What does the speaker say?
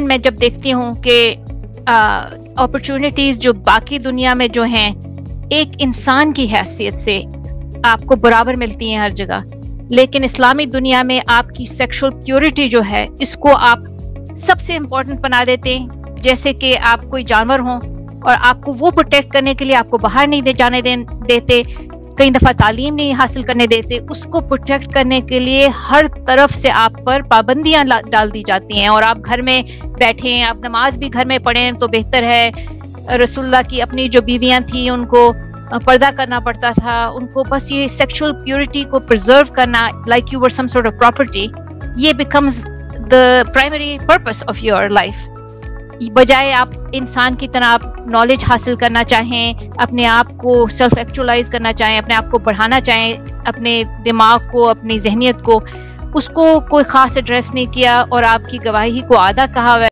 میں جب دیکھتی ہوں کہ اپرچونٹیز جو باقی دنیا میں جو ہیں ایک انسان کی حیثیت سے آپ کو برابر ملتی ہیں ہر جگہ، لیکن اسلامی دنیا میں آپ کی سیکشول پیورٹی جو ہے اس کو آپ سب سے امپورٹنٹ بنا دیتے ہیں، جیسے کہ آپ کوئی جانور ہوں اور آپ کو وہ پروٹیکٹ کرنے کے لیے آپ کو باہر نہیں جانے دیتے، کئی دفعہ تعلیم نہیں حاصل کرنے دیتے، اس کو پروٹیکٹ کرنے کے لیے ہر طرف سے آپ پر پابندیاں ڈال دی جاتی ہیں، اور آپ گھر میں بیٹھیں، آپ نماز بھی گھر میں پڑھیں تو بہتر ہے۔ رسول اللہ کی اپنی جو بیویاں تھیں ان کو پردہ کرنا پڑتا تھا، ان کو بس یہ سیکشول پیورٹی کو پرزرو کرنا، like you were some sort of property, یہ becomes the primary purpose of your life۔ بجائے آپ انسان کی طرح آپ نالج حاصل کرنا چاہیں، اپنے آپ کو سیلف ایکچولائز کرنا چاہیں، اپنے آپ کو بڑھانا چاہیں، اپنے دماغ کو، اپنی ذہنیت کو، اس کو کوئی خاص ایڈریس نہیں کیا اور آپ کی گواہی کو آدھا کہا ہوا ہے۔